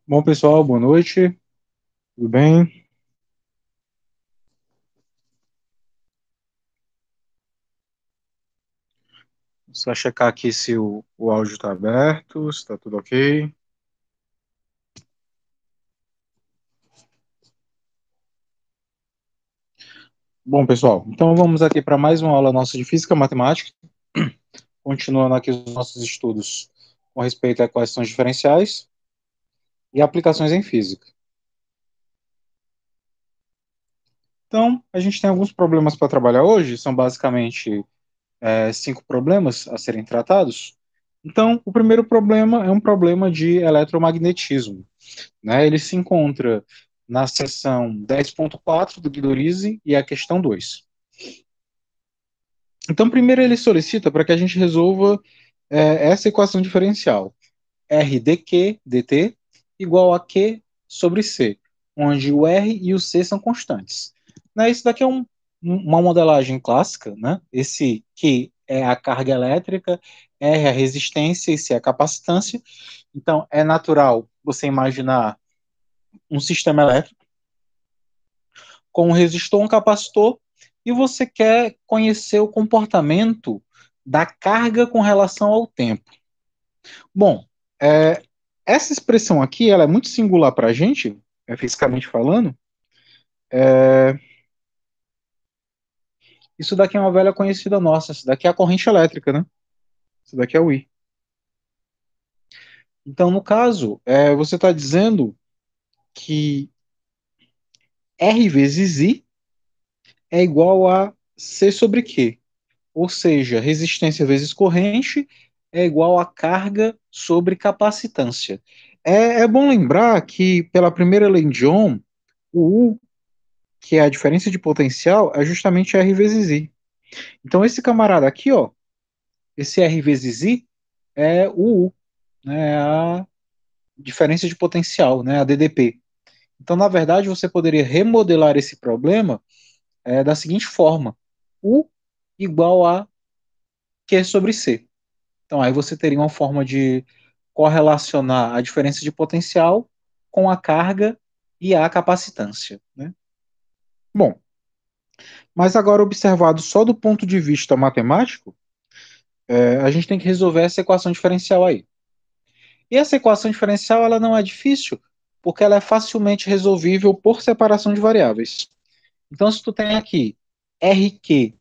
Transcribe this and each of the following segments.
Bom, pessoal, boa noite. Tudo bem? Só checar aqui se o áudio está aberto, se está tudo ok. Bom, pessoal, então vamos aqui para mais uma aula nossa de Física Matemática, continuando aqui os nossos estudos com respeito a equações diferenciais e aplicações em física. Então, a gente tem alguns problemas para trabalhar hoje, são basicamente cinco problemas a serem tratados. Então, o primeiro problema é um problema de eletromagnetismo, né? Ele se encontra na seção 10.4 do Guido Rizzi e a questão 2. Então, primeiro ele solicita para que a gente resolva essa equação diferencial. R dq dt igual a Q sobre C, onde o R e o C são constantes. Né, isso daqui é uma modelagem clássica, né? Esse Q é a carga elétrica, R é a resistência e C é a capacitância. Então, é natural você imaginar um sistema elétrico com um resistor, um capacitor, e você quer conhecer o comportamento da carga com relação ao tempo. Bom, é, essa expressão aqui ela é muito singular para a gente, fisicamente falando. Isso daqui é uma velha conhecida nossa, isso daqui é a corrente elétrica, né? Isso daqui é o I. Então, no caso, você está dizendo que R vezes I é igual a C sobre Q. Ou seja, resistência vezes corrente é igual a carga sobre capacitância. É bom lembrar que, pela primeira lei de Ohm, o U, que é a diferença de potencial, é justamente R vezes I. Então, esse camarada aqui, ó, esse R vezes I é o U, né, a diferença de potencial, né, a DDP. Então, na verdade, você poderia remodelar esse problema da seguinte forma: U igual a Q sobre C. Então, aí você teria uma forma de correlacionar a diferença de potencial com a carga e a capacitância, né? Bom, mas agora observado só do ponto de vista matemático, a gente tem que resolver essa equação diferencial aí. E essa equação diferencial ela não é difícil, porque ela é facilmente resolvível por separação de variáveis. Então, se tu tem aqui RQ,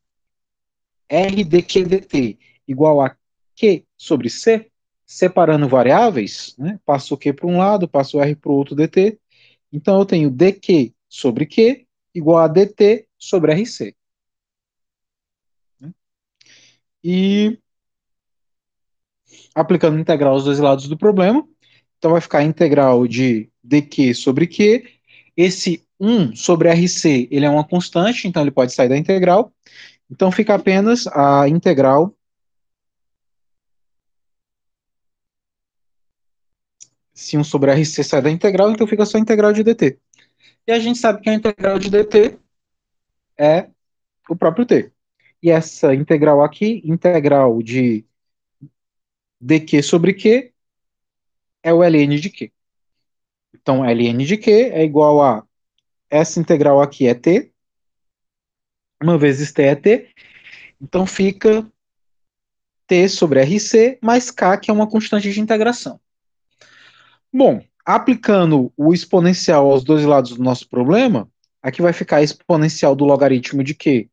R dq dt igual a Q sobre C, separando variáveis, né? Passo o Q para um lado, passo o R para o outro dt. Então, eu tenho dq sobre Q igual a dt sobre RC. Né? E aplicando integral aos dois lados do problema, então vai ficar a integral de dq sobre Q. Esse 1 sobre RC, ele é uma constante, então ele pode sair da integral. Então fica apenas a integral. Se 1 sobre RC sai da integral, então fica só a integral de dt. E a gente sabe que a integral de dt é o próprio t. E essa integral aqui, integral de dq sobre q, é o ln de q. Então, ln de q é igual a essa integral aqui é t, uma vezes t é t, então fica t sobre rc mais k, que é uma constante de integração. Bom, aplicando o exponencial aos dois lados do nosso problema, aqui vai ficar a exponencial do logaritmo de q,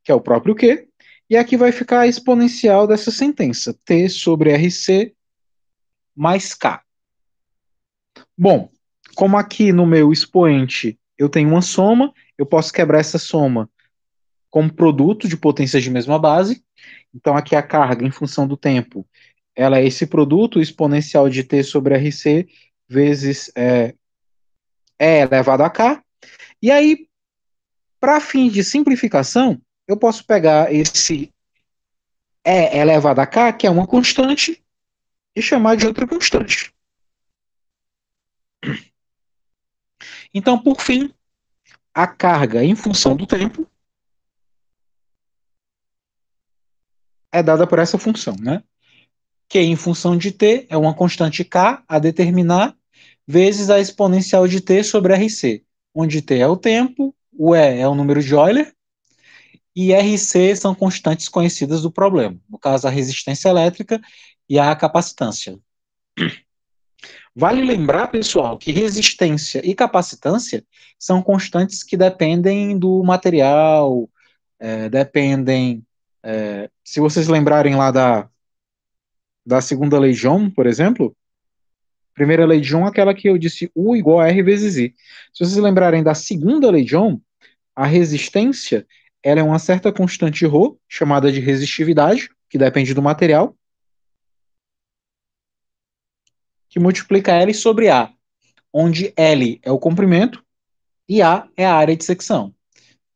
que é o próprio q, e aqui vai ficar a exponencial dessa sentença, t sobre rc mais k. Bom, como aqui no meu expoente eu tenho uma soma, eu posso quebrar essa soma como produto de potências de mesma base. Então aqui a carga em função do tempo, ela é esse produto exponencial de t sobre rc vezes E elevado a k. E aí, para fins de simplificação, eu posso pegar esse E elevado a k, que é uma constante, e chamar de outra constante. Então, por fim, a carga em função do tempo é dada por essa função, né? Que em função de t é uma constante k a determinar vezes a exponencial de t sobre RC, onde t é o tempo, o E é o número de Euler, e RC são constantes conhecidas do problema, no caso a resistência elétrica e a capacitância. Vale lembrar, pessoal, que resistência e capacitância são constantes que dependem do material, dependem. Se vocês lembrarem lá da segunda lei de Ohm, por exemplo, primeira lei de Ohm é aquela que eu disse U igual a R vezes I. Se vocês lembrarem da segunda lei de Ohm, a resistência ela é uma certa constante ρ, chamada de resistividade, que depende do material, que multiplica L sobre A, onde L é o comprimento e A é a área de secção.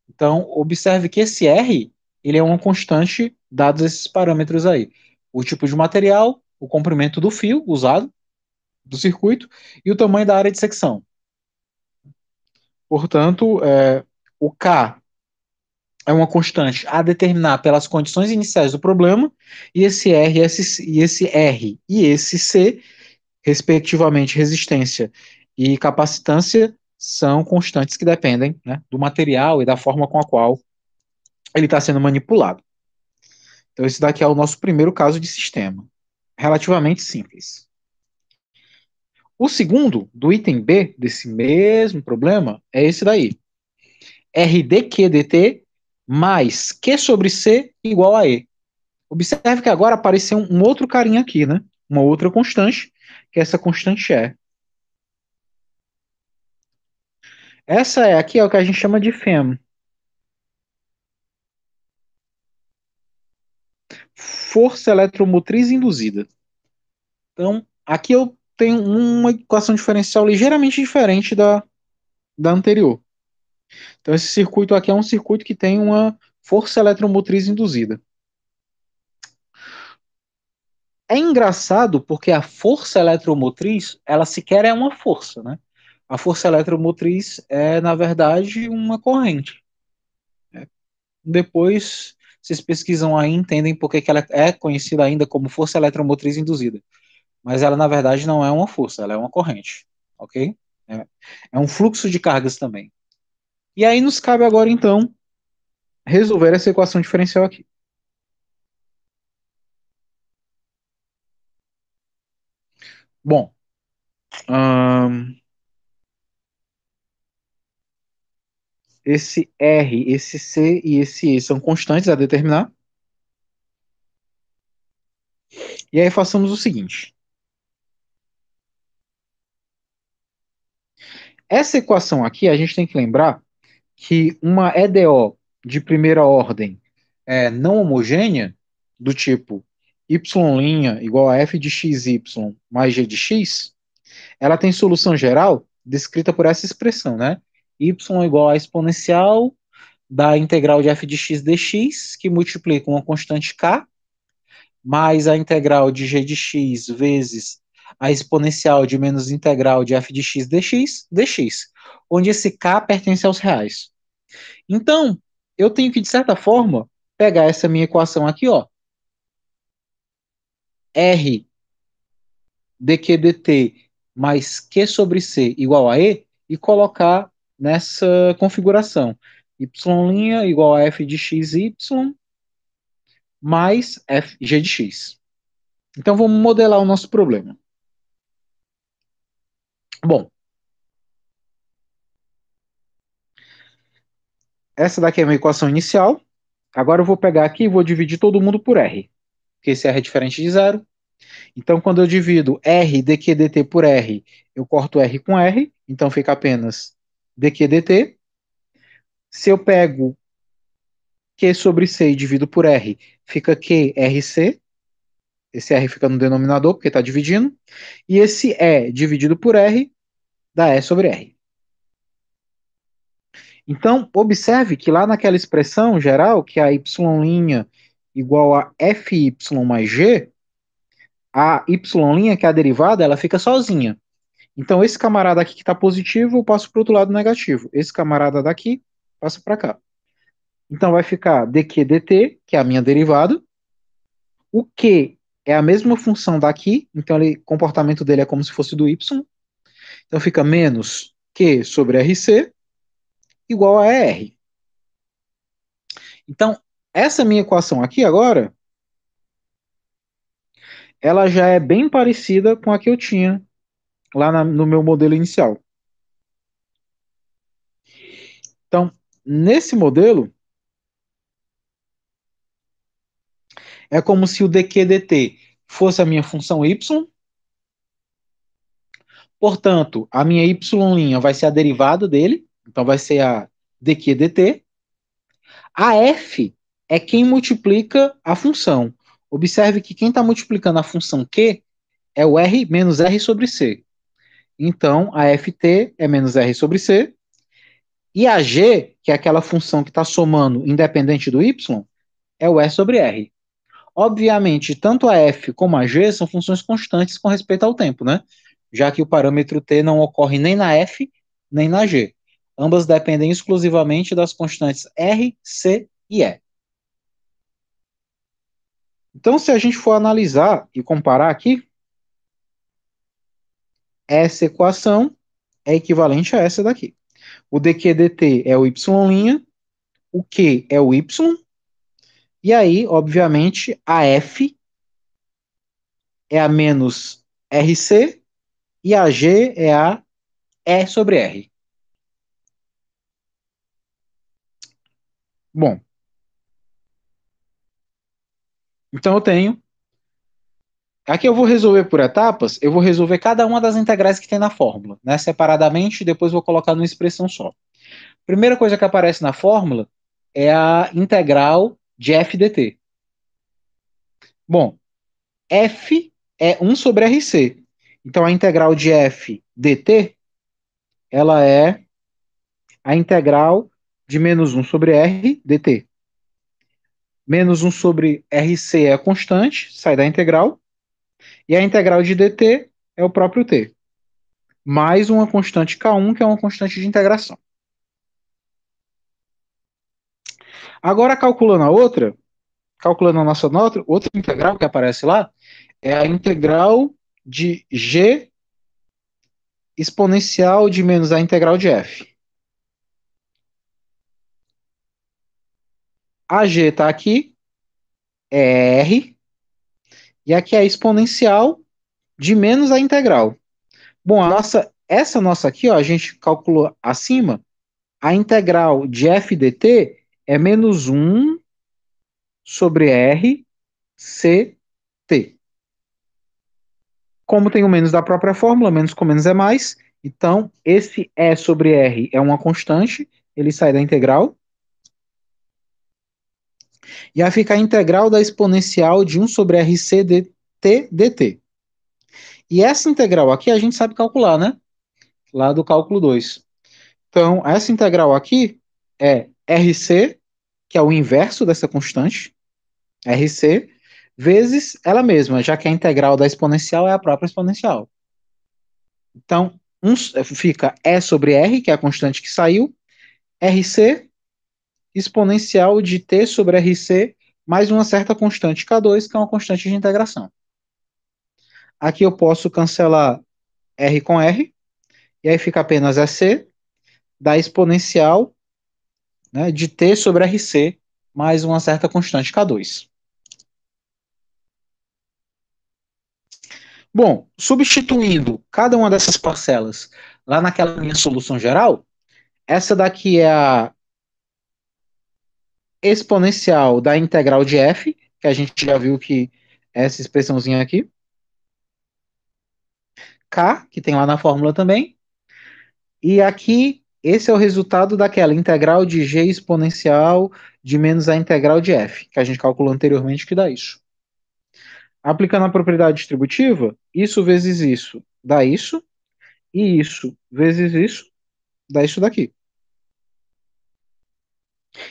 Então, observe que esse R ele é uma constante dados esses parâmetros aí. O tipo de material, o comprimento do fio usado, do circuito, e o tamanho da área de secção. Portanto, o K é uma constante a determinar pelas condições iniciais do problema, e esse R e esse C, respectivamente, resistência e capacitância, são constantes que dependem, né, do material e da forma com a qual ele está sendo manipulado. Então, esse daqui é o nosso primeiro caso de sistema, relativamente simples. O segundo, do item B desse mesmo problema, é esse daí. RdQdt mais Q sobre C igual a E. Observe que agora apareceu um outro carinha aqui, né? Uma outra constante, que essa constante é. Essa é aqui é o que a gente chama de FEM, força eletromotriz induzida. Então, aqui eu tenho uma equação diferencial ligeiramente diferente da anterior. Então, esse circuito aqui é um circuito que tem uma força eletromotriz induzida. É engraçado porque a força eletromotriz, ela sequer é uma força, né? A força eletromotriz é, na verdade, uma corrente. Depois, vocês pesquisam aí e entendem por que ela é conhecida ainda como força eletromotriz induzida. Mas ela, na verdade, não é uma força, ela é uma corrente, ok? É um fluxo de cargas também. E aí nos cabe agora, então, resolver essa equação diferencial aqui. Bom, hum, esse R, esse C e esse E são constantes a determinar. E aí façamos o seguinte. Essa equação aqui, a gente tem que lembrar que uma EDO de primeira ordem não homogênea, do tipo y' igual a f de xy mais g de x, ela tem solução geral descrita por essa expressão, né? Y igual a exponencial da integral de f de x dx, que multiplica uma constante k, mais a integral de g de x vezes a exponencial de menos integral de f de x dx, onde esse k pertence aos reais. Então, eu tenho que, de certa forma, pegar essa minha equação aqui, ó, R dq dt mais Q sobre C igual a E, e colocar nessa configuração. Y' igual a f de xy mais f g de x. Então, vamos modelar o nosso problema. Bom, essa daqui é a minha equação inicial. Agora eu vou pegar aqui e vou dividir todo mundo por R, porque esse R é diferente de zero. Então, quando eu divido R dq dt por R, eu corto R com R, então fica apenas dq dt. Se eu pego Q sobre C e divido por R, fica QRC. Esse R fica no denominador, porque está dividindo. E esse E dividido por R dá E sobre R. Então, observe que lá naquela expressão geral, que é a y' igual a FY mais G, a y', que é a derivada, ela fica sozinha. Então, esse camarada aqui que está positivo, eu passo para o outro lado negativo. Esse camarada daqui, passa para cá. Então, vai ficar dq dt, que é a minha derivada. O Q é a mesma função daqui, então o comportamento dele é como se fosse do y. Então fica menos Q sobre RC igual a ER. Então, essa minha equação aqui agora, ela já é bem parecida com a que eu tinha lá no meu modelo inicial. Então, nesse modelo, é como se o dq dt fosse a minha função y, portanto, a minha y' vai ser a derivada dele, então vai ser a dq dt. A f é quem multiplica a função. Observe que quem está multiplicando a função q é o r menos r sobre c. Então, a ft é menos r sobre c. E a g, que é aquela função que está somando independente do y, é o e sobre r. Obviamente, tanto a f como a g são funções constantes com respeito ao tempo, né? Já que o parâmetro t não ocorre nem na f, nem na g. Ambas dependem exclusivamente das constantes r, c e e. Então, se a gente for analisar e comparar aqui, essa equação é equivalente a essa daqui. O dq dt é o y', o q é o y, e aí, obviamente, a f é a menos rc e a g é a e sobre r. Bom, então eu tenho. Aqui eu vou resolver por etapas, eu vou resolver cada uma das integrais que tem na fórmula, né, separadamente, e depois vou colocar numa expressão só. Primeira coisa que aparece na fórmula é a integral de f dt. Bom, f é 1 sobre rc. Então a integral de f dt, ela é a integral de menos 1 sobre r dt. Menos 1 sobre rc é a constante, sai da integral. E a integral de dt é o próprio t. Mais uma constante K1, que é uma constante de integração. Agora, calculando a nossa nota, outra integral que aparece lá, é a integral de g exponencial de menos a integral de f. A g está aqui, é r, e aqui é a exponencial de menos a integral. Bom, essa nossa aqui, ó, a gente calculou acima, a integral de f dt é menos 1 sobre r ct. Como tem o menos da própria fórmula, menos com menos é mais, então esse E sobre R é uma constante, ele sai da integral, e aí fica a integral da exponencial de 1 sobre RC dt. E essa integral aqui a gente sabe calcular, né? Lá do cálculo 2. Então, essa integral aqui é RC, que é o inverso dessa constante, RC, vezes ela mesma, já que a integral da exponencial é a própria exponencial. Então, fica E sobre R, que é a constante que saiu, RC exponencial de T sobre RC mais uma certa constante K2, que é uma constante de integração. Aqui eu posso cancelar R com R, e aí fica apenas EC da exponencial, né, de T sobre RC mais uma certa constante K2. Bom, substituindo cada uma dessas parcelas lá naquela minha solução geral, essa daqui é a exponencial da integral de f, que a gente já viu que é essa expressãozinha aqui, k, que tem lá na fórmula também, e aqui esse é o resultado daquela integral de g exponencial de menos a integral de f, que a gente calculou anteriormente, que dá isso. Aplicando a propriedade distributiva, isso vezes isso dá isso, e isso vezes isso dá isso daqui.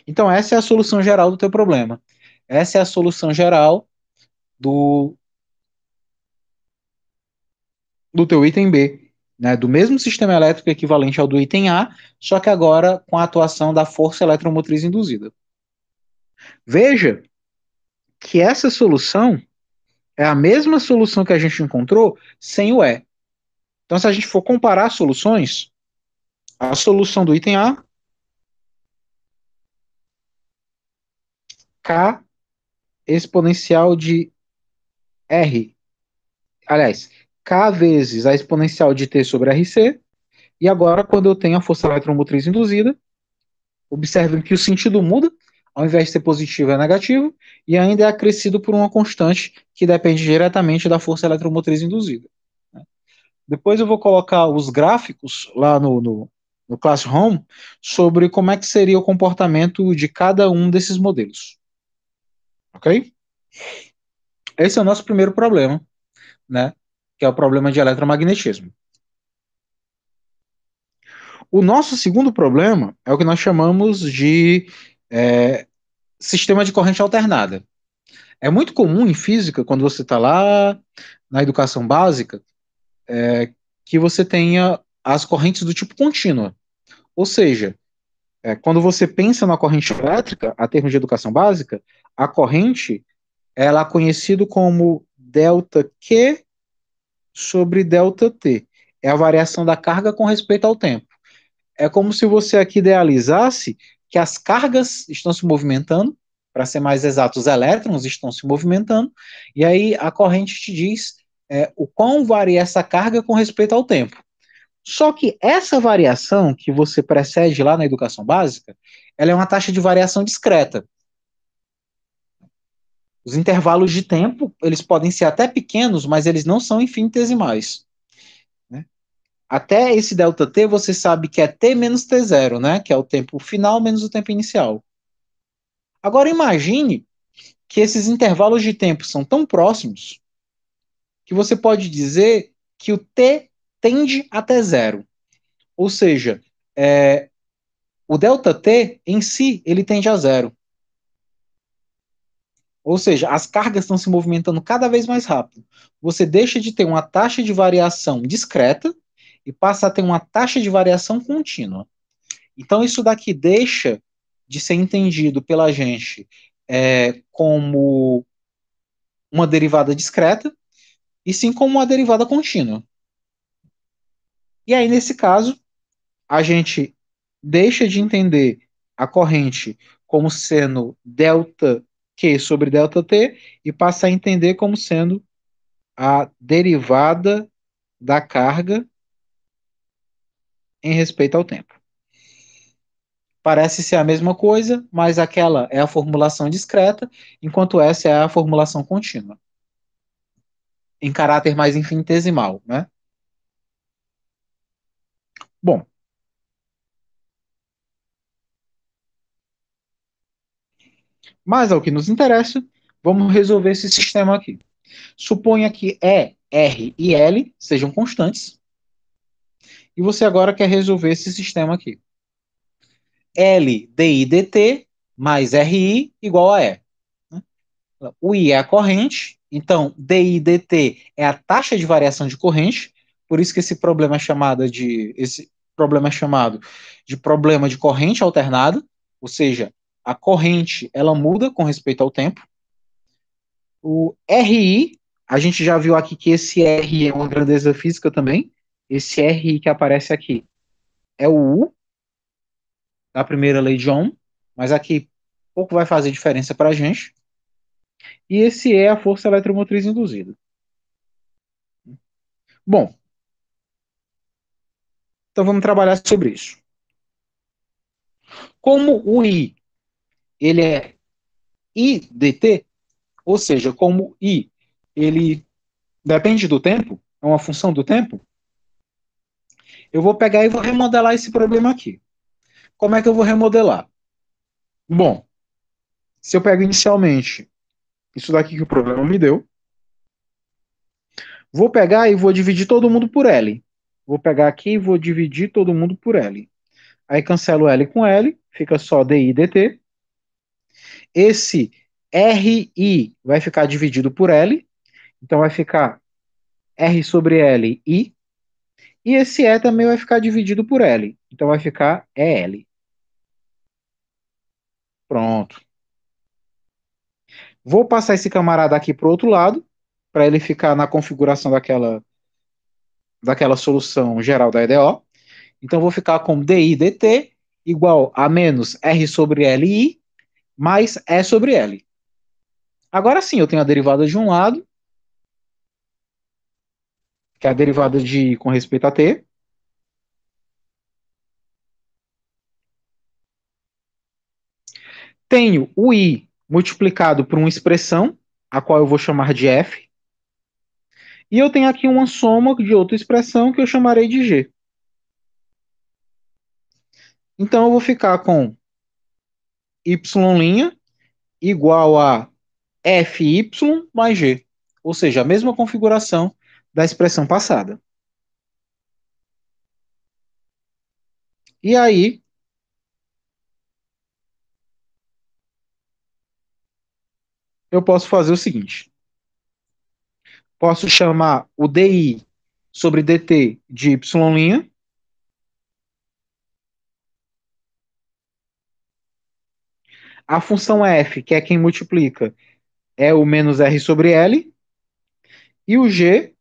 Então essa é a solução geral do teu problema. Essa é a solução geral do, do teu item B, né, do mesmo sistema elétrico equivalente ao do item A, só que agora com a atuação da força eletromotriz induzida. Veja que essa solução é a mesma solução que a gente encontrou sem o E. Então, se a gente for comparar soluções, a solução do item A, K exponencial de R, aliás, K vezes a exponencial de T sobre RC, e agora, quando eu tenho a força eletromotriz induzida, observem que o sentido muda, ao invés de ser positivo é negativo, e ainda é acrescido por uma constante que depende diretamente da força eletromotriz induzida. Depois eu vou colocar os gráficos lá no Classroom sobre como é que seria o comportamento de cada um desses modelos. Ok? Esse é o nosso primeiro problema, né? Que é o problema de eletromagnetismo. O nosso segundo problema é o que nós chamamos de sistema de corrente alternada. É muito comum em física, quando você está lá na educação básica, que você tenha as correntes do tipo contínua. Ou seja, quando você pensa na corrente elétrica, a termos de educação básica, a corrente ela é conhecida como delta Q sobre delta T. É a variação da carga com respeito ao tempo. É como se você aqui idealizasse que as cargas estão se movimentando, para ser mais exato, os elétrons estão se movimentando, e aí a corrente te diz o quão varia essa carga com respeito ao tempo. Só que essa variação que você precede lá na educação básica, ela é uma taxa de variação discreta. Os intervalos de tempo, eles podem ser até pequenos, mas eles não são infinitesimais. Né? Até esse ΔT, você sabe que é T menos T0, né? Que é o tempo final menos o tempo inicial. Agora imagine que esses intervalos de tempo são tão próximos que você pode dizer que o T tende até zero. Ou seja, o ΔT em si, ele tende a zero. Ou seja, as cargas estão se movimentando cada vez mais rápido. Você deixa de ter uma taxa de variação discreta e passa a ter uma taxa de variação contínua. Então, isso daqui deixa de ser entendido pela gente como uma derivada discreta e sim como uma derivada contínua. E aí, nesse caso, a gente deixa de entender a corrente como sendo delta Q sobre delta T e passa a entender como sendo a derivada da carga em respeito ao tempo. Parece ser a mesma coisa, mas aquela é a formulação discreta, enquanto essa é a formulação contínua, em caráter mais infinitesimal, né? Bom, mas ao que nos interessa, vamos resolver esse sistema aqui. Suponha que E, R e L sejam constantes, e você agora quer resolver esse sistema aqui. L di dt mais RI igual a E. O I é a corrente, então di dt é a taxa de variação de corrente, por isso que esse problema é chamado de problema de corrente alternada, ou seja, a corrente ela muda com respeito ao tempo. O RI, a gente já viu aqui que esse R é uma grandeza física também. Esse RI que aparece aqui é o U da primeira lei de Ohm, mas aqui pouco vai fazer diferença para a gente. E esse é a força eletromotriz induzida. Bom, então vamos trabalhar sobre isso. Como o I ele é I dt, ou seja, como I ele depende do tempo, é uma função do tempo, eu vou pegar e vou remodelar esse problema aqui. Como é que eu vou remodelar? Bom, se eu pego inicialmente isso daqui que o problema me deu, vou pegar e vou dividir todo mundo por L. Vou pegar aqui e vou dividir todo mundo por L. Aí cancelo L com L, fica só DI dt. Esse RI vai ficar dividido por L, então vai ficar R sobre L I. E esse E também vai ficar dividido por L, então vai ficar EL. Pronto. Vou passar esse camarada aqui para o outro lado, para ele ficar na configuração daquela solução geral da EDO. Então, eu vou ficar com DI dt igual a menos R sobre LI mais E sobre L. Agora sim, eu tenho a derivada de um lado, que é a derivada de com respeito a t. Tenho o i multiplicado por uma expressão, a qual eu vou chamar de f. E eu tenho aqui uma soma de outra expressão que eu chamarei de g. Então eu vou ficar com y' igual a fy mais g. Ou seja, a mesma configuração da expressão passada. E aí, eu posso fazer o seguinte. Posso chamar o DI sobre dt de y'. A função f, que é quem multiplica, é o menos r sobre L. E o g,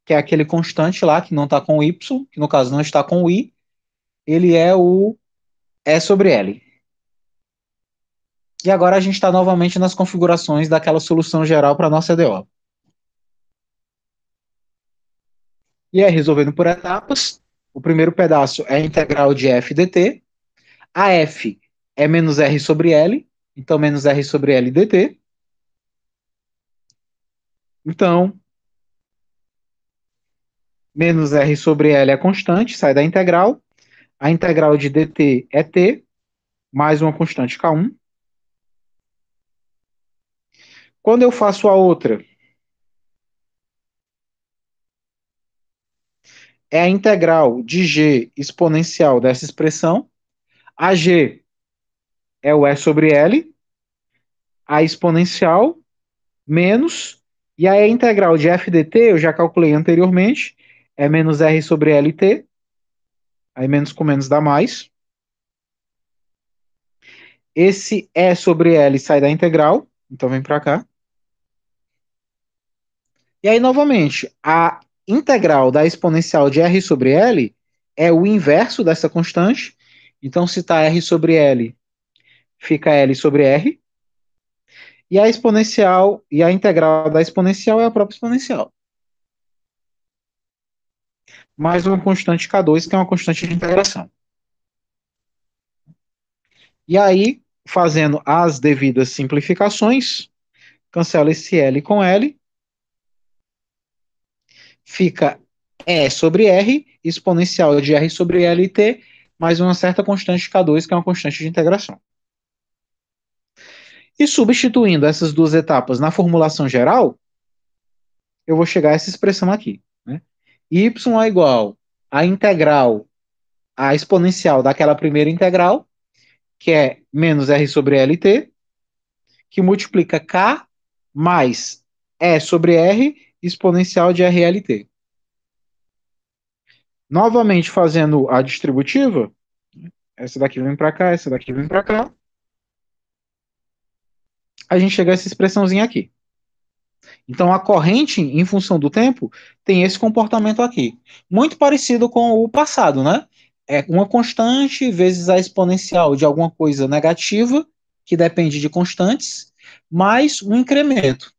que é aquele constante lá, que não está com y, que no caso não está com o i, ele é o E sobre L. E agora a gente está novamente nas configurações daquela solução geral para a nossa EDO. E aí, resolvendo por etapas, o primeiro pedaço é a integral de f dt. A f é menos r sobre L, então menos r sobre L dt. Então, menos r sobre L é constante, sai da integral. A integral de dt é t, mais uma constante k1. Quando eu faço a outra, é a integral de g exponencial dessa expressão. A g é o E sobre L, a exponencial, menos, e aí a integral de f dt, eu já calculei anteriormente, é menos r sobre lt, aí menos com menos dá mais. Esse E sobre L sai da integral, então vem para cá. E aí, novamente, a integral da exponencial de r sobre L é o inverso dessa constante. Então, se está r sobre L, fica L sobre R. E a exponencial e a integral da exponencial é a própria exponencial. Mais uma constante K2, que é uma constante de integração. E aí, fazendo as devidas simplificações, cancela esse L com L, fica E sobre R, exponencial de R sobre LT, mais uma certa constante K2, que é uma constante de integração. E substituindo essas duas etapas na formulação geral, eu vou chegar a essa expressão aqui. Né? Y é igual a integral, a exponencial daquela primeira integral, que é menos R sobre LT, que multiplica K mais E sobre R, exponencial de RLT. Novamente fazendo a distributiva, essa daqui vem para cá, essa daqui vem para cá, a gente chega a essa expressãozinha aqui. Então, a corrente, em função do tempo, tem esse comportamento aqui. Muito parecido com o passado, né? É uma constante vezes a exponencial de alguma coisa negativa, que depende de constantes, mais um incremento.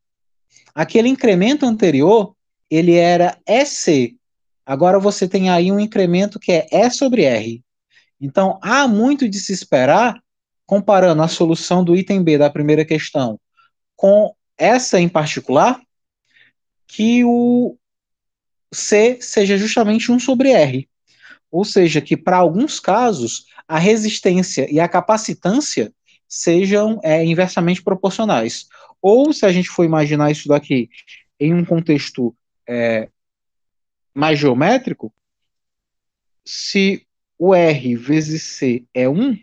Aquele incremento anterior, ele era EC. Agora você tem aí um incremento que é E sobre R. Então, há muito de se esperar, comparando a solução do item B da primeira questão com essa em particular, que o C seja justamente 1 sobre R. Ou seja, que para alguns casos a resistência e a capacitância sejam inversamente proporcionais. Ou se a gente for imaginar isso daqui em um contexto mais geométrico, se o R vezes C é 1,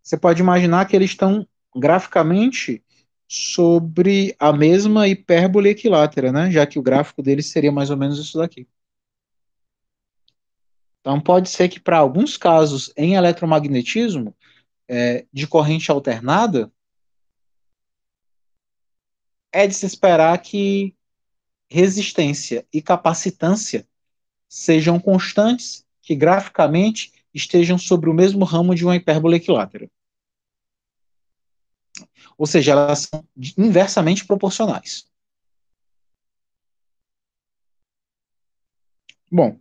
você pode imaginar que eles estão graficamente sobre a mesma hipérbole equilátera, né? Já que o gráfico deles seria mais ou menos isso daqui. Então, pode ser que para alguns casos em eletromagnetismo, de corrente alternada, é de se esperar que resistência e capacitância sejam constantes que graficamente estejam sobre o mesmo ramo de uma hipérbole equilátera. Ou seja, elas são inversamente proporcionais. Bom,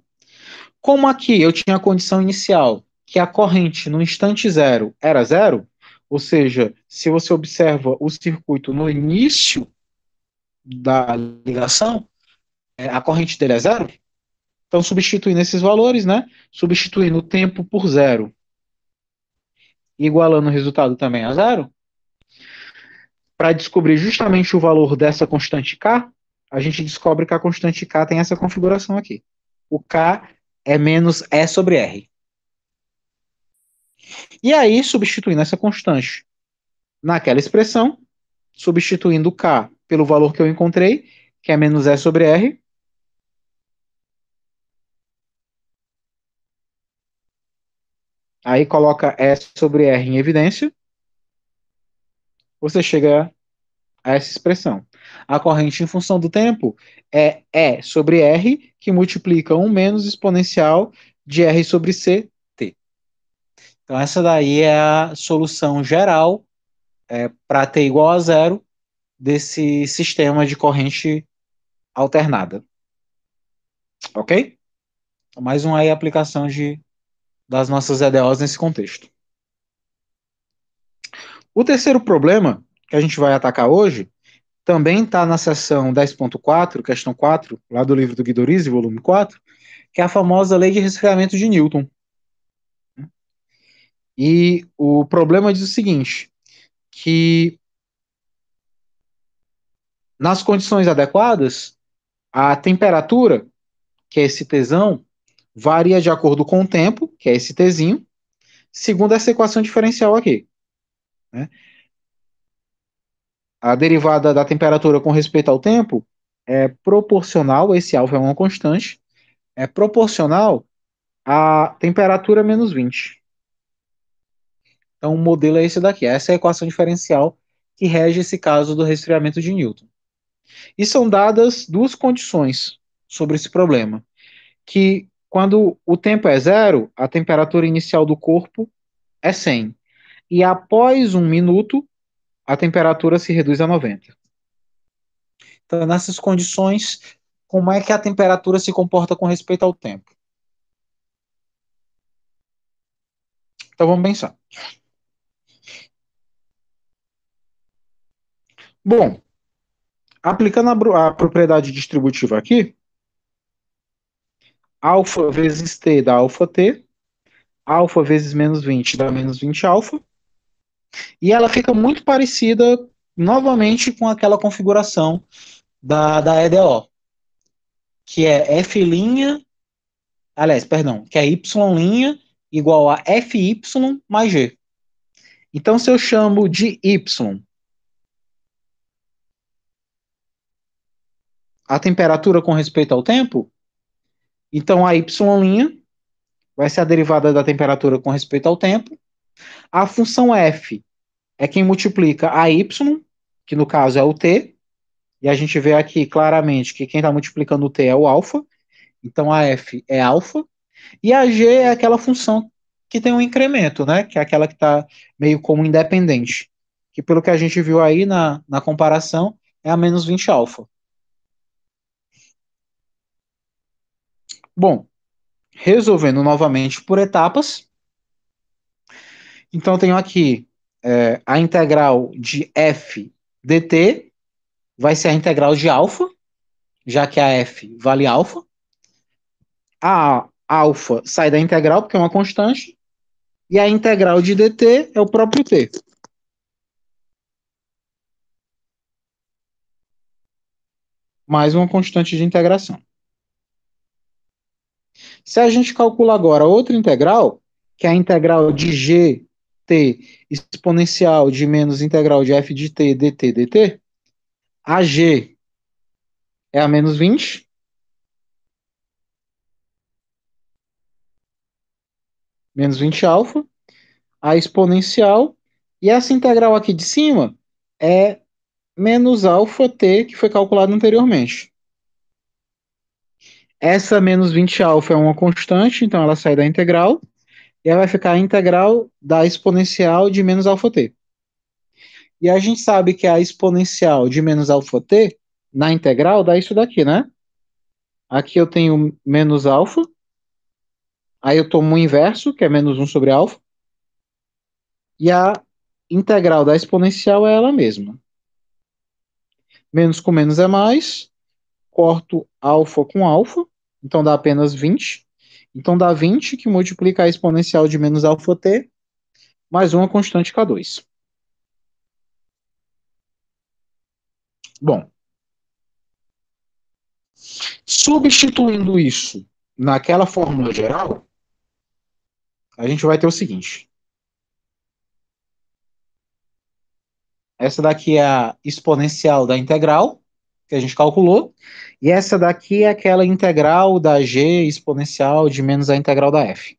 como aqui eu tinha a condição inicial que a corrente no instante zero era zero, ou seja, se você observa o circuito no início da ligação, a corrente dele é zero. Então, substituindo esses valores, né? Substituindo o tempo por zero, igualando o resultado também a zero, para descobrir justamente o valor dessa constante K, a gente descobre que a constante K tem essa configuração aqui. O K é menos E sobre R. E aí, substituindo essa constante naquela expressão, substituindo K pelo valor que eu encontrei, que é menos E sobre R, aí coloca E sobre R em evidência, você chega a essa expressão. A corrente em função do tempo é E sobre R, que multiplica 1 menos exponencial de R sobre C, T. Então, essa daí é a solução geral para T igual a zero desse sistema de corrente alternada. Ok? Então, mais uma aí aplicação das nossas EDOs nesse contexto. O terceiro problema que a gente vai atacar hoje também está na seção 10.4, questão 4, lá do livro do Guido Rizzi, volume 4, que é a famosa lei de resfriamento de Newton. E o problema diz o seguinte, que nas condições adequadas, a temperatura, que é esse Tzão, varia de acordo com o tempo, que é esse Tzinho, segundo essa equação diferencial aqui. Né? A derivada da temperatura com respeito ao tempo é proporcional, esse alfa é uma constante, é proporcional à temperatura menos 20. Então, o modelo é esse daqui. Essa é a equação diferencial que rege esse caso do resfriamento de Newton. E são dadas duas condições sobre esse problema. Que quando o tempo é zero, a temperatura inicial do corpo é 100. E após 1 minuto, a temperatura se reduz a 90. Então, nessas condições, como é que a temperatura se comporta com respeito ao tempo? Então, vamos pensar. Bom, aplicando a propriedade distributiva aqui, alfa vezes t dá alfa t, alfa vezes menos 20 dá menos 20 alfa, e ela fica muito parecida novamente com aquela configuração da EDO, que é F', aliás, perdão, que é Y' igual a FY mais G. Então, se eu chamo de Y a temperatura com respeito ao tempo, então a Y' vai ser a derivada da temperatura com respeito ao tempo. A função F é quem multiplica a Y, que no caso é o T, e a gente vê aqui claramente que quem está multiplicando o T é o alfa, então a F é alfa, e a G é aquela função que tem um incremento, né? Que é aquela que está meio como independente, que pelo que a gente viu aí na comparação é a menos 20 alfa. Bom, resolvendo novamente por etapas, então eu tenho aqui a integral de f dt vai ser a integral de alfa, já que a f vale alfa. A alfa sai da integral, porque é uma constante, e a integral de dt é o próprio t. Mais uma constante de integração. Se a gente calcula agora outra integral, que é a integral de gt exponencial de menos integral de f de t dt dt, a g é a menos 20, menos 20 alfa, a exponencial, e essa integral aqui de cima é menos alfa t, que foi calculado anteriormente. Essa menos 20 alfa é uma constante, então ela sai da integral, e ela vai ficar a integral da exponencial de menos alfa t. E a gente sabe que a exponencial de menos alfa t, na integral, dá isso daqui, né? Aqui eu tenho menos alfa, aí eu tomo o inverso, que é menos um sobre alfa, e a integral da exponencial é ela mesma. Menos com menos é mais, corto alfa com alfa, então dá apenas 20. Então dá 20 que multiplica a exponencial de menos alfa t, mais uma constante K2. Bom, substituindo isso naquela fórmula geral, a gente vai ter o seguinte. Essa daqui é a exponencial da integral, que a gente calculou, e essa daqui é aquela integral da g exponencial de menos a integral da f.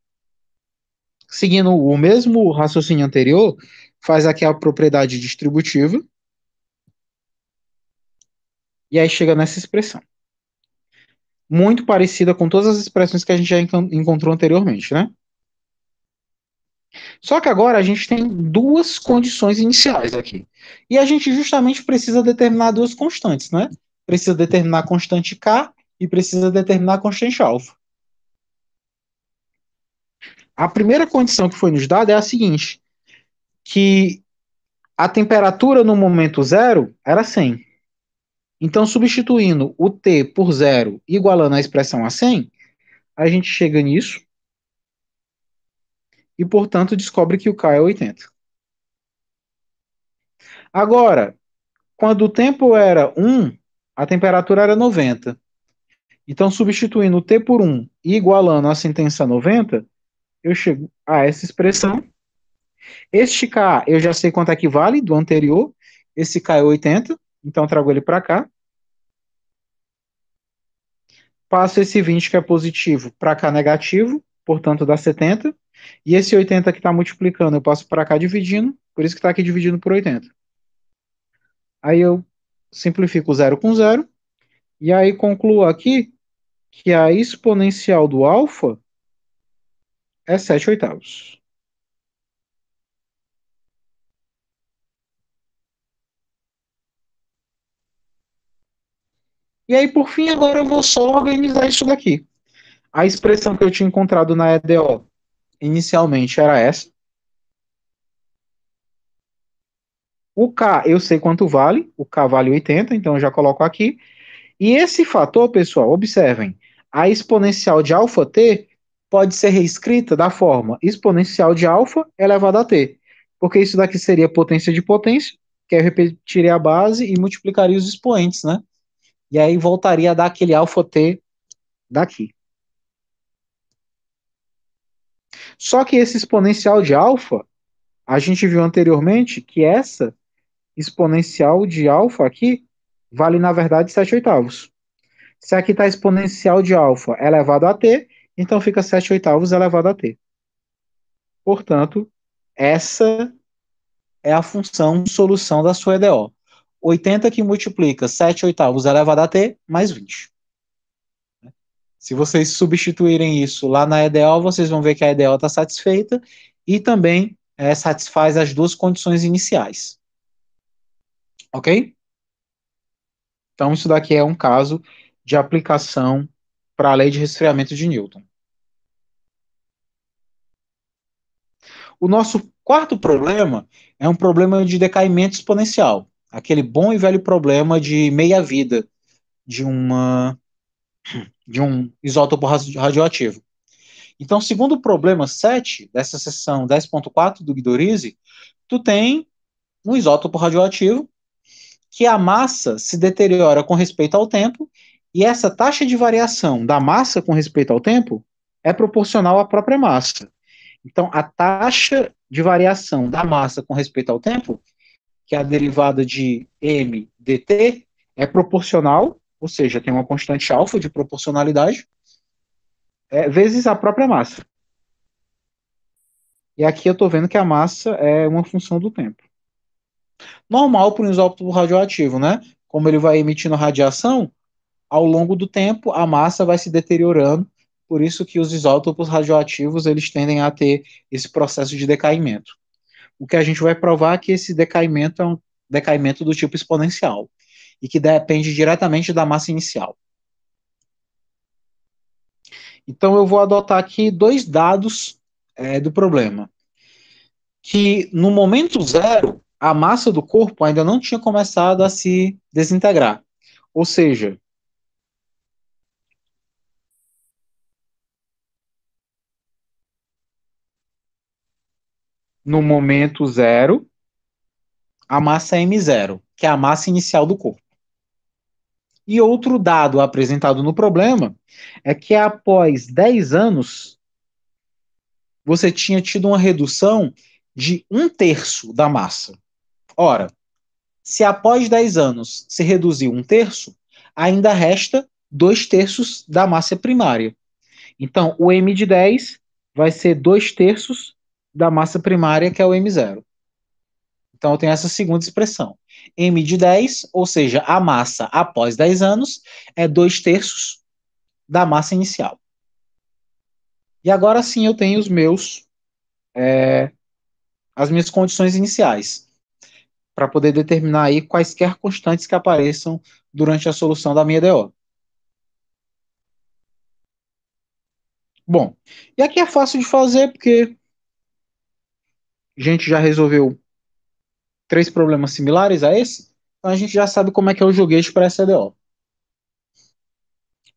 Seguindo o mesmo raciocínio anterior, faz aqui a propriedade distributiva, e aí chega nessa expressão. Muito parecida com todas as expressões que a gente já encontrou anteriormente, né? Só que agora a gente tem duas condições iniciais aqui. E a gente justamente precisa determinar duas constantes, né? Precisa determinar a constante K e precisa determinar a constante alfa. A primeira condição que foi nos dada é a seguinte, que a temperatura no momento zero era 100. Então, substituindo o T por zero, igualando a expressão a 100, a gente chega nisso e, portanto, descobre que o K é 80. Agora, quando o tempo era 1, a temperatura era 90. Então, substituindo o T por 1 e igualando a sentença 90, eu chego a essa expressão. Este K eu já sei quanto é que vale do anterior. Esse K é 80, então trago ele para cá. Passo esse 20 que é positivo para cá negativo, portanto dá 70. E esse 80 que está multiplicando eu passo para cá dividindo, por isso que está aqui dividindo por 80. Aí eu simplifico zero com zero, e aí concluo aqui que a exponencial do alfa é 7 oitavos. E aí, por fim, agora eu vou só organizar isso daqui. A expressão que eu tinha encontrado na EDO inicialmente era essa. O K eu sei quanto vale, o K vale 80, então eu já coloco aqui. E esse fator, pessoal, observem, a exponencial de alfa t pode ser reescrita da forma exponencial de alfa elevado a t, porque isso daqui seria potência de potência, que eu repetiria a base e multiplicaria os expoentes, né? E aí voltaria a dar aquele alfa t daqui. Só que esse exponencial de alfa, a gente viu anteriormente que essa exponencial de alfa aqui vale, na verdade, 7 oitavos. Se aqui está exponencial de alfa elevado a t, então fica 7 oitavos elevado a t. Portanto, essa é a função de solução da sua EDO. 80 que multiplica 7 oitavos elevado a t mais 20. Se vocês substituírem isso lá na EDO, vocês vão ver que a EDO está satisfeita e também satisfaz as duas condições iniciais. Ok? Então, isso daqui é um caso de aplicação para a lei de resfriamento de Newton. O nosso quarto problema é um problema de decaimento exponencial, aquele bom e velho problema de meia-vida de, de um isótopo radioativo. Então, segundo o problema 7 dessa seção 10.4 do Guidorizi, tu tem um isótopo radioativo que a massa se deteriora com respeito ao tempo e essa taxa de variação da massa com respeito ao tempo é proporcional à própria massa. Então, a taxa de variação da massa com respeito ao tempo, que é a derivada de m dt, é proporcional, ou seja, tem uma constante alfa de proporcionalidade, vezes a própria massa. E aqui eu estou vendo que a massa é uma função do tempo. Normal para um isótopo radioativo, né? Como ele vai emitindo radiação, ao longo do tempo, a massa vai se deteriorando, por isso que os isótopos radioativos eles tendem a ter esse processo de decaimento. O que a gente vai provar é que esse decaimento é um decaimento do tipo exponencial e que depende diretamente da massa inicial. Então eu vou adotar aqui dois dados do problema. Que no momento zero, a massa do corpo ainda não tinha começado a se desintegrar. Ou seja, no momento zero, a massa é M0, que é a massa inicial do corpo. E outro dado apresentado no problema é que após 10 anos, você tinha tido uma redução de um terço da massa. Ora, se após 10 anos se reduziu um terço, ainda resta dois terços da massa primária. Então, o M de 10 vai ser dois terços da massa primária, que é o M0. Então, eu tenho essa segunda expressão. M de 10, ou seja, a massa após 10 anos, é dois terços da massa inicial. E agora sim eu tenho as minhas condições iniciais, para poder determinar aí quaisquer constantes que apareçam durante a solução da minha DO. Bom, e aqui é fácil de fazer, porque a gente já resolveu três problemas similares a esse, então a gente já sabe como é que é o joguete para essa DO.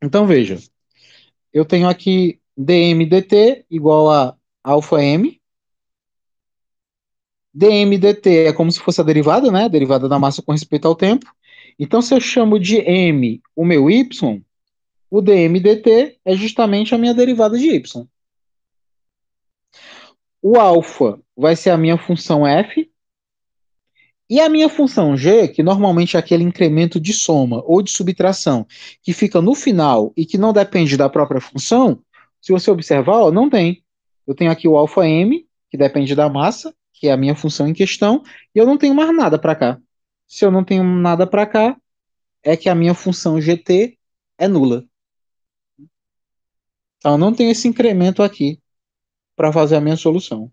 Então veja, eu tenho aqui dm/dt igual a alfa m. dm/dt é como se fosse a derivada, né? A derivada da massa com respeito ao tempo. Então, se eu chamo de m o meu y, o dm/dt é justamente a minha derivada de y. O alfa vai ser a minha função f, e a minha função g, que normalmente é aquele incremento de soma ou de subtração que fica no final e que não depende da própria função, se você observar, ó, não tem. Eu tenho aqui o alfa m, que depende da massa, que é a minha função em questão, e eu não tenho mais nada para cá. Se eu não tenho nada para cá, é que a minha função gt é nula. Então, eu não tenho esse incremento aqui para fazer a minha solução.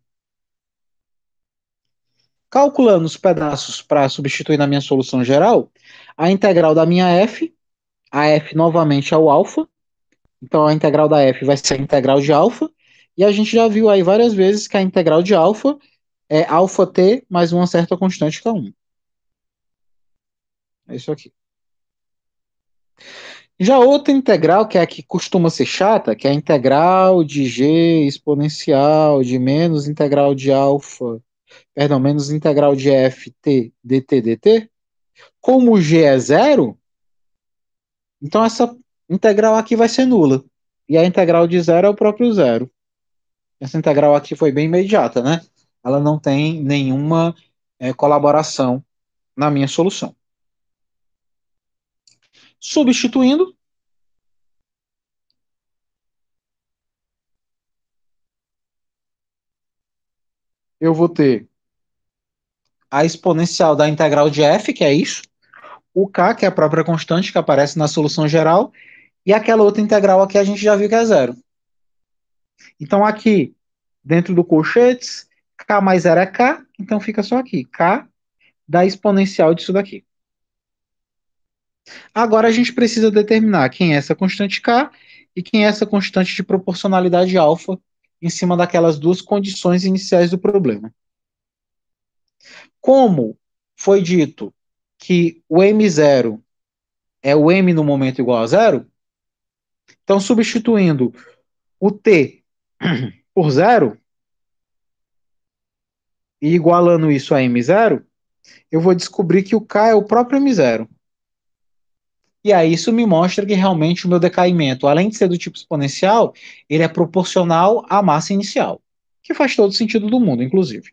Calculando os pedaços para substituir na minha solução geral, a integral da minha f, a f novamente é o alfa, então a integral da f vai ser a integral de alfa, e a gente já viu aí várias vezes que a integral de alfa é alfa t mais uma certa constante K1. É isso aqui. Já outra integral, que é a que costuma ser chata, que é a integral de g exponencial de menos integral de alfa, perdão, menos integral de ft dt. Como o g é zero, então essa integral aqui vai ser nula. E a integral de zero é o próprio zero. Essa integral aqui foi bem imediata, né? Ela não tem nenhuma colaboração na minha solução. Substituindo, eu vou ter a exponencial da integral de f, que é isso, o k, que é a própria constante que aparece na solução geral, e aquela outra integral aqui a gente já viu que é zero. Então aqui, dentro do colchetes, k mais zero é k, então fica só aqui, k da exponencial disso daqui. Agora a gente precisa determinar quem é essa constante k e quem é essa constante de proporcionalidade alfa em cima daquelas duas condições iniciais do problema. Como foi dito que o m0 é o m no momento igual a zero, então substituindo o t por zero e igualando isso a m0, eu vou descobrir que o k é o próprio m0. E aí isso me mostra que realmente o meu decaimento, além de ser do tipo exponencial, ele é proporcional à massa inicial, que faz todo sentido do mundo, inclusive.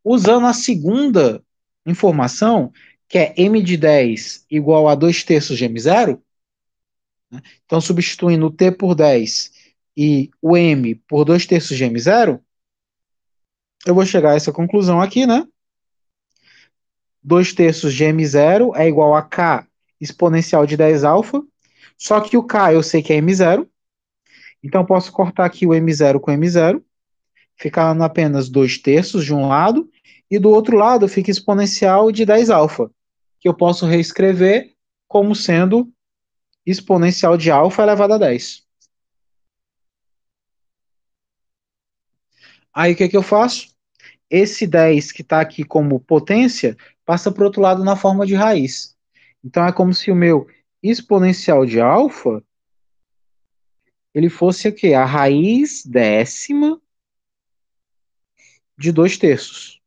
Usando a segunda informação, que é m de 10 igual a 2 terços de m0, né? Então substituindo o t por 10 e o m por 2 terços de m0, eu vou chegar a essa conclusão aqui, né? 2 terços de m0 é igual a k exponencial de 10 alfa, só que o K eu sei que é M0, então eu posso cortar aqui o M0 com M0, ficando apenas 2 terços de um lado, e do outro lado fica exponencial de 10 alfa, que eu posso reescrever como sendo exponencial de alfa elevado a 10. Aí o que eu faço? Esse 10 que está aqui como potência passa para o outro lado na forma de raiz. Então é como se o meu exponencial de alfa ele fosse o quê? A raiz décima de 2 terços.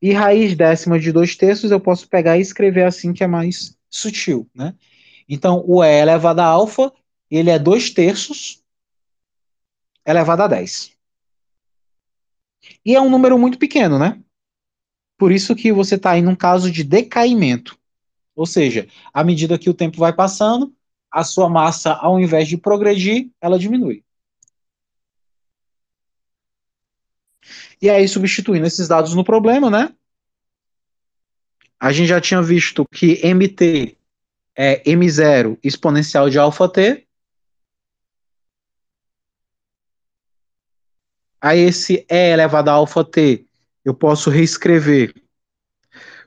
E raiz décima de 2 terços eu posso pegar e escrever assim que é mais sutil, né? Então o E elevado a alfa, ele é 2 terços elevado a 10. E é um número muito pequeno, né? Por isso que você está aí num caso de decaimento. Ou seja, à medida que o tempo vai passando, a sua massa, ao invés de progredir, ela diminui. E aí, substituindo esses dados no problema, né? A gente já tinha visto que mt é m0 exponencial de alfa t. Aí esse e elevado a alfa t, eu posso reescrever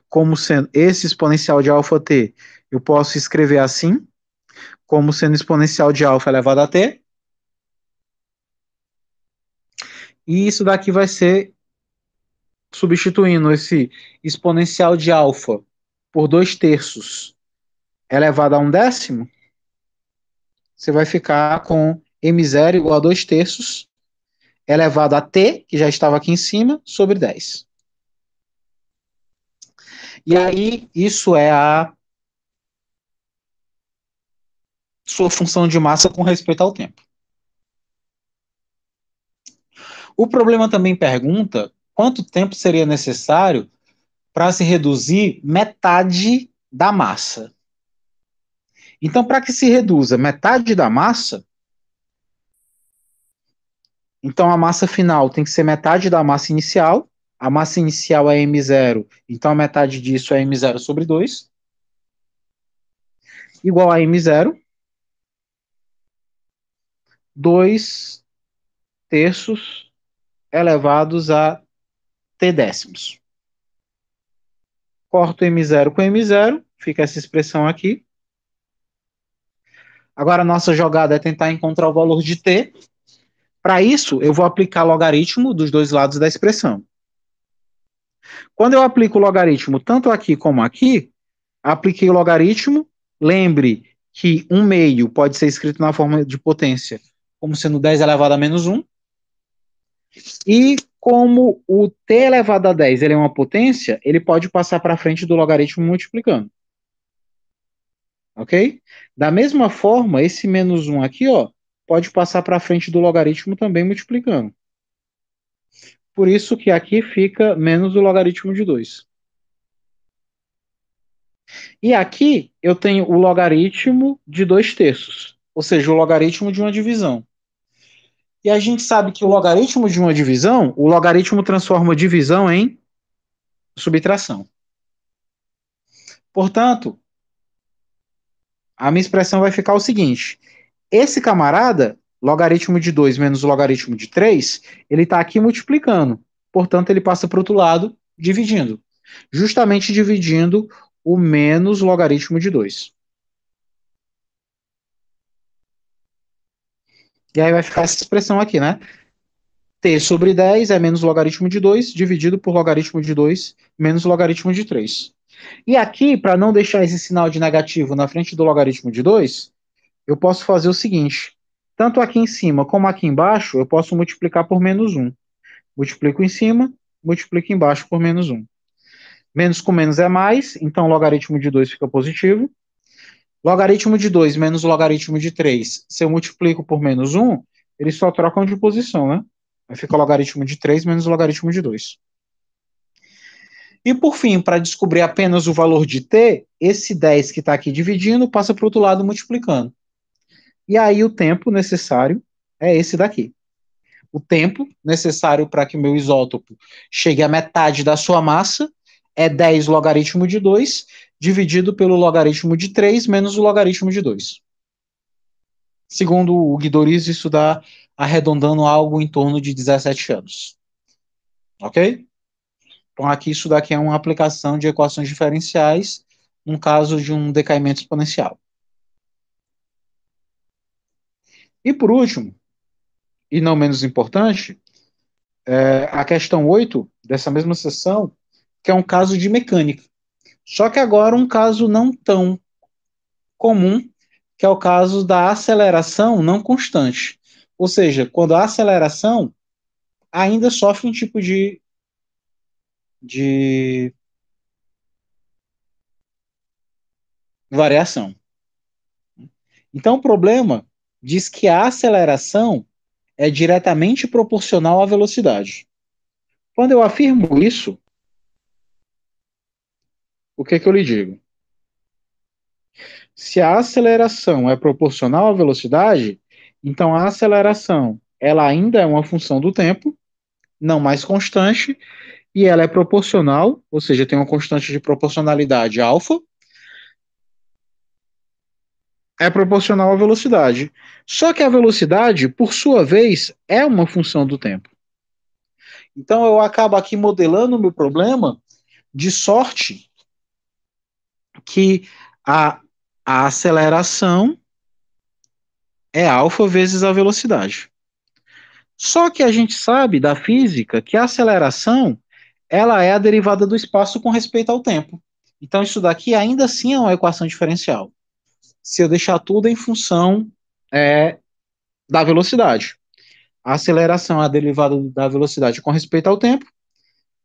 como sendo esse exponencial de alfa t, eu posso escrever assim, como sendo exponencial de alfa elevado a t. E isso daqui vai ser substituindo esse exponencial de alfa por 2 terços elevado a um décimo, você vai ficar com m0 igual a 2 terços elevado a t, que já estava aqui em cima, sobre 10. E aí, isso é a sua função de massa com respeito ao tempo. O problema também pergunta quanto tempo seria necessário para se reduzir metade da massa. Então, para que se reduza metade da massa, então a massa final tem que ser metade da massa inicial. A massa inicial é m0, então a metade disso é m0 sobre 2, igual a m0, 2 terços elevados a t décimos. Corto m0 com m0, fica essa expressão aqui. Agora a nossa jogada é tentar encontrar o valor de t. Para isso, eu vou aplicar logaritmo dos dois lados da expressão. Quando eu aplico o logaritmo tanto aqui como aqui, apliquei o logaritmo. Lembre que 1 meio pode ser escrito na forma de potência como sendo 10 elevado a menos 1. E como o t elevado a 10 ele é uma potência, ele pode passar para frente do logaritmo multiplicando. Ok? Da mesma forma, esse menos 1 aqui, ó, pode passar para frente do logaritmo também multiplicando. Por isso que aqui fica menos o logaritmo de 2. E aqui eu tenho o logaritmo de 2 terços, ou seja, o logaritmo de uma divisão. E a gente sabe que o logaritmo de uma divisão, o logaritmo transforma divisão em subtração. Portanto, a minha expressão vai ficar o seguinte: esse camarada, logaritmo de 2 menos o logaritmo de 3, ele está aqui multiplicando. Portanto, ele passa para o outro lado, dividindo. Justamente dividindo o menos logaritmo de 2. E aí vai ficar essa expressão aqui, né? T sobre 10 é menos logaritmo de 2, dividido por logaritmo de 2, menos logaritmo de 3. E aqui, para não deixar esse sinal de negativo na frente do logaritmo de 2, eu posso fazer o seguinte. Tanto aqui em cima como aqui embaixo, eu posso multiplicar por menos 1. Multiplico em cima, multiplico embaixo por menos 1. Menos com menos é mais, então o logaritmo de 2 fica positivo. Logaritmo de 2 menos o logaritmo de 3, se eu multiplico por menos 1, eles só trocam de posição, né? Aí fica o logaritmo de 3 menos o logaritmo de 2. E por fim, para descobrir apenas o valor de t, esse 10 que está aqui dividindo passa para o outro lado multiplicando. E aí o tempo necessário é esse daqui. O tempo necessário para que o meu isótopo chegue à metade da sua massa é 10 logaritmo de 2 dividido pelo logaritmo de 3 menos o logaritmo de 2. Segundo o Guidoriz, isso dá arredondando algo em torno de 17 anos. Ok? Então, aqui isso daqui é uma aplicação de equações diferenciais no caso de um decaimento exponencial. E por último, e não menos importante, a questão 8 dessa mesma sessão, que é um caso de mecânica. Só que agora um caso não tão comum, que é o caso da aceleração não constante. Ou seja, quando a aceleração ainda sofre um tipo de variação. Então, o problema diz que a aceleração é diretamente proporcional à velocidade. Quando eu afirmo isso, o que eu lhe digo? Se a aceleração é proporcional à velocidade, então a aceleração ela ainda é uma função do tempo, não mais constante, e ela é proporcional, ou seja, tem uma constante de proporcionalidade alfa, é proporcional à velocidade. Só que a velocidade, por sua vez, é uma função do tempo. Então eu acabo aqui modelando o meu problema de sorte que a, a aceleração é alfa vezes a velocidade. Só que a gente sabe da física que a aceleração ela é a derivada do espaço com respeito ao tempo. Então isso daqui ainda assim é uma equação diferencial. Se eu deixar tudo em função da velocidade. A aceleração é a derivada da velocidade com respeito ao tempo.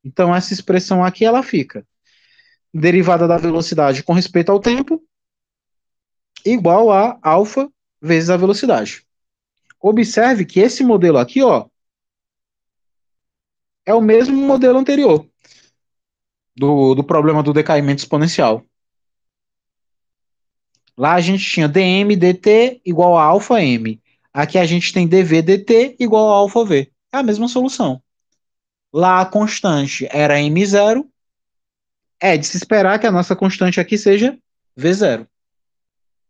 Então essa expressão aqui ela fica derivada da velocidade com respeito ao tempo igual a alfa vezes a velocidade. Observe que esse modelo aqui, ó, é o mesmo modelo anterior do problema do decaimento exponencial. Lá a gente tinha dm dt igual a alfa m. Aqui a gente tem dv dt igual a alfa v. É a mesma solução. Lá a constante era m0. É de se esperar que a nossa constante aqui seja v0.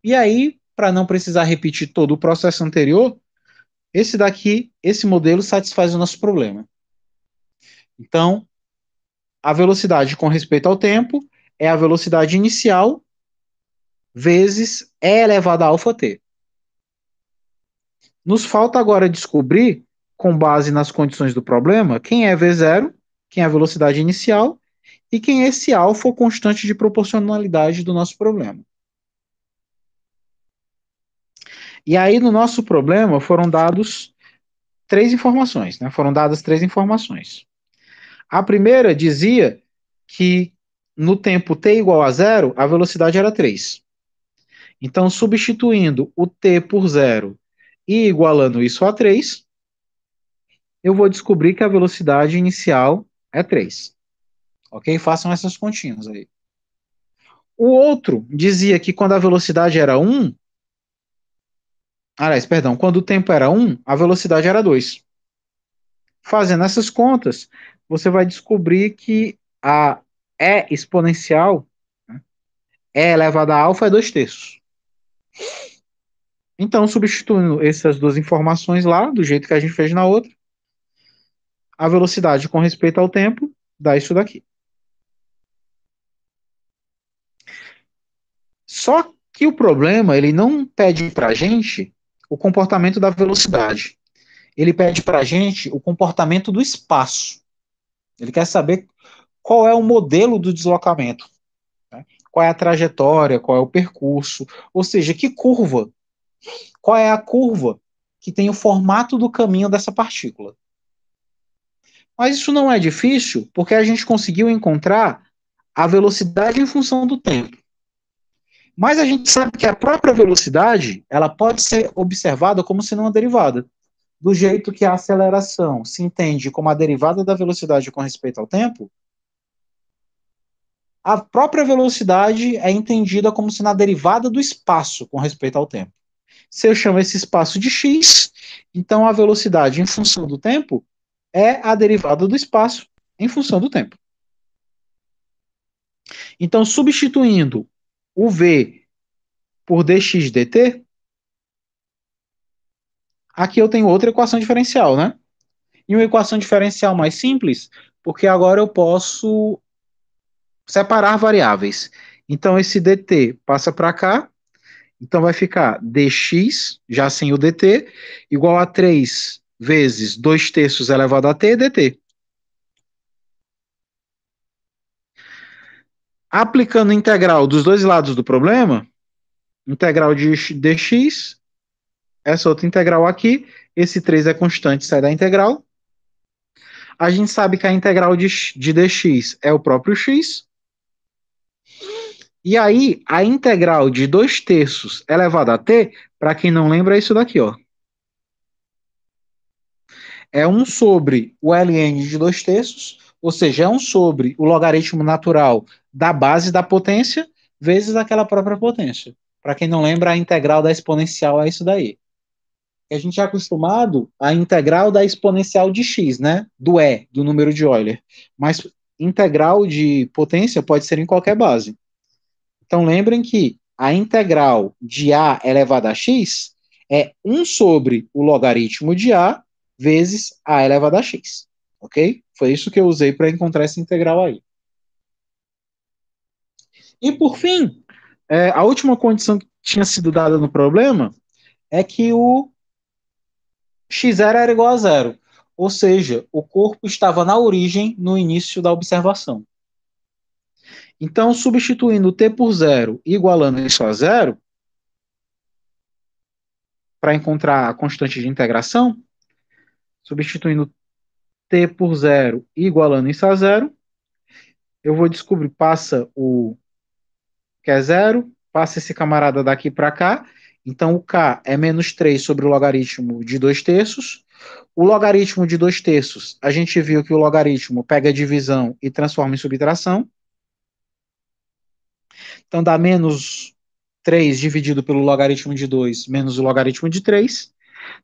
E aí, para não precisar repetir todo o processo anterior, esse modelo satisfaz o nosso problema. Então, a velocidade com respeito ao tempo é a velocidade inicial vezes e elevado a alfa t. Nos falta agora descobrir, com base nas condições do problema, quem é v0, quem é a velocidade inicial e quem é esse alfa constante de proporcionalidade do nosso problema. E aí, no nosso problema, foram dadas três informações. A primeira dizia que no tempo t igual a zero, a velocidade era 3. Então, substituindo o t por zero e igualando isso a 3, eu vou descobrir que a velocidade inicial é 3. Ok? Façam essas continhas aí. O outro dizia que quando a velocidade era 1, aliás, perdão, quando o tempo era 1, a velocidade era 2. Fazendo essas contas, você vai descobrir que a E exponencial, né, E elevado a alfa é 2 terços. Então, substituindo essas duas informações lá, do jeito que a gente fez na outra, a velocidade com respeito ao tempo dá isso daqui. Só que o problema, ele não pede para a gente o comportamento da velocidade. Ele pede para a gente o comportamento do espaço. Ele quer saber qual é o modelo do deslocamento, né? Qual é a trajetória, qual é o percurso, ou seja, que curva, qual é a curva que tem o formato do caminho dessa partícula. Mas isso não é difícil, porque a gente conseguiu encontrar a velocidade em função do tempo. Mas a gente sabe que a própria velocidade, ela pode ser observada como sendo uma derivada. Do jeito que a aceleração se entende como a derivada da velocidade com respeito ao tempo, a própria velocidade é entendida como sendo a derivada do espaço com respeito ao tempo. Se eu chamo esse espaço de x, então a velocidade em função do tempo é a derivada do espaço em função do tempo. Então, substituindo o V por dx dt, aqui eu tenho outra equação diferencial, né? E uma equação diferencial mais simples, porque agora eu posso separar variáveis. Então, esse dt passa para cá, então vai ficar dx, já sem o dt, igual a 3 vezes 2 terços elevado a t dt. Aplicando integral dos dois lados do problema, integral de dx, essa outra integral aqui, esse 3 é constante, sai da integral. A gente sabe que a integral de dx é o próprio x. E aí, a integral de 2 terços elevado a t, para quem não lembra, é isso daqui, ó. É 1 sobre o ln de 2 terços, ou seja, é 1 sobre o logaritmo natural da base da potência, vezes aquela própria potência. Para quem não lembra, a integral da exponencial é isso daí. A gente é acostumado à integral da exponencial de x, né? Do número de Euler. Mas integral de potência pode ser em qualquer base. Então lembrem que a integral de a elevado a x é 1 sobre o logaritmo de a vezes a elevado a x. Ok? Foi isso que eu usei para encontrar essa integral aí. E por fim, a última condição que tinha sido dada no problema é que o x0 era igual a zero. Ou seja, o corpo estava na origem no início da observação. Então, substituindo t por zero e igualando isso a zero, para encontrar a constante de integração, substituindo t por zero e igualando isso a zero, eu vou descobrir, passa o que é zero, passa esse camarada daqui para cá, então o k é menos 3 sobre o logaritmo de 2 terços. O logaritmo de 2 terços, a gente viu que o logaritmo pega a divisão e transforma em subtração. Então dá menos 3 dividido pelo logaritmo de 2 menos o logaritmo de 3.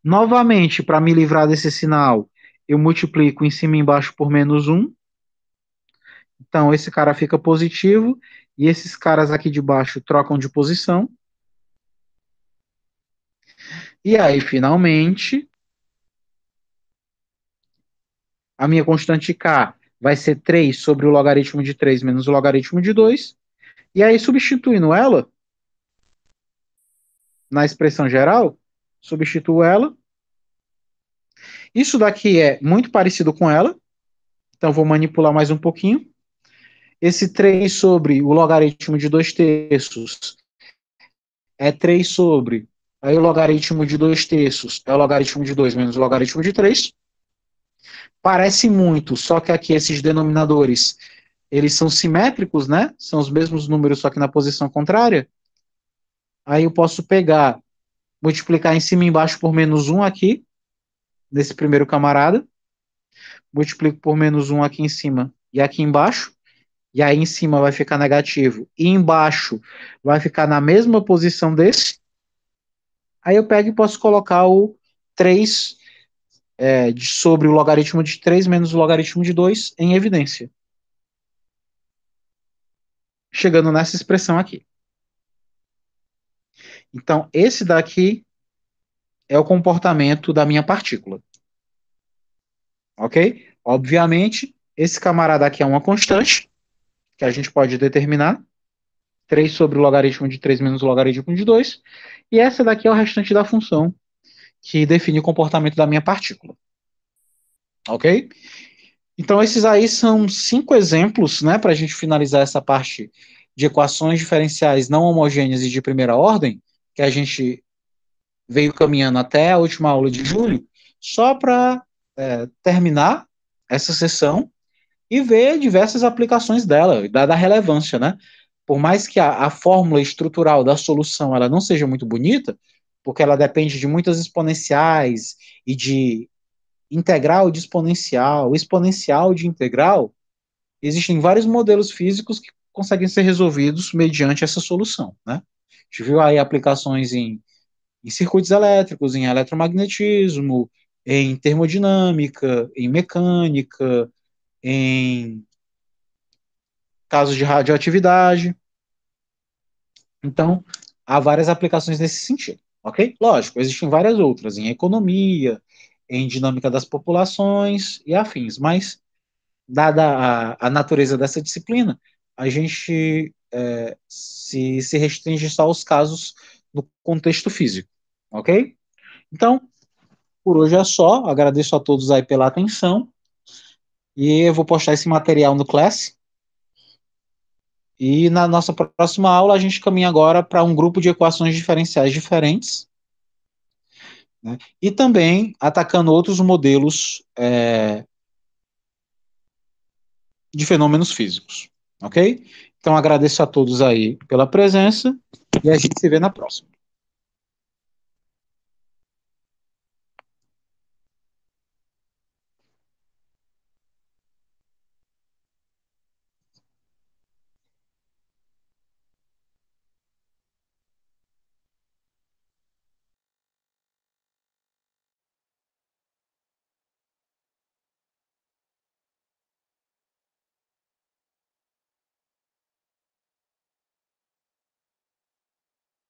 Novamente, para me livrar desse sinal, eu multiplico em cima e embaixo por menos 1. Então, esse cara fica positivo e esses caras aqui de baixo trocam de posição. E aí, finalmente, a minha constante k vai ser 3 sobre o logaritmo de 3 menos o logaritmo de 2. E aí, substituindo ela na expressão geral, substituo ela. Isso daqui é muito parecido com ela, então vou manipular mais um pouquinho. Esse 3 sobre o logaritmo de 2 terços é 3 sobre. Aí o logaritmo de 2 terços é o logaritmo de 2 menos o logaritmo de 3. Parece muito, só que aqui esses denominadores, eles são simétricos, né? São os mesmos números, só que na posição contrária. Aí eu posso pegar, multiplicar em cima e embaixo por menos 1 aqui, nesse primeiro camarada. Multiplico por menos 1 aqui em cima e aqui embaixo. E aí em cima vai ficar negativo. E embaixo vai ficar na mesma posição desse. Aí eu pego e posso colocar o 3 sobre o logaritmo de 3 menos o logaritmo de 2 em evidência. Chegando nessa expressão aqui. Então, esse daqui é o comportamento da minha partícula. Ok? Obviamente, esse camarada aqui é uma constante, que a gente pode determinar. 3 sobre o logaritmo de 3 menos o logaritmo de 2. E essa daqui é o restante da função, que define o comportamento da minha partícula. Ok? Então, esses aí são 5 exemplos, né, para a gente finalizar essa parte de equações diferenciais não homogêneas e de primeira ordem, que a gente veio caminhando até a última aula de julho, só para terminar essa sessão e ver diversas aplicações dela, dada a relevância, né? Por mais que a fórmula estrutural da solução ela não seja muito bonita, porque ela depende de muitas exponenciais e de integral de exponencial de integral, existem vários modelos físicos que conseguem ser resolvidos mediante essa solução, né? A gente viu aí aplicações em circuitos elétricos, em eletromagnetismo, em termodinâmica, em mecânica, em casos de radioatividade. Então, há várias aplicações nesse sentido, ok? Lógico, existem várias outras, em economia, em dinâmica das populações e afins, mas, dada a natureza dessa disciplina, a gente se restringe só aos casos no contexto físico, ok? Então, por hoje é só, agradeço a todos aí pela atenção, e eu vou postar esse material no Class, e na nossa próxima aula a gente caminha agora para um grupo de equações diferenciais diferentes, né? E também atacando outros modelos de fenômenos físicos, ok? Então agradeço a todos aí pela presença e a gente se vê na próxima.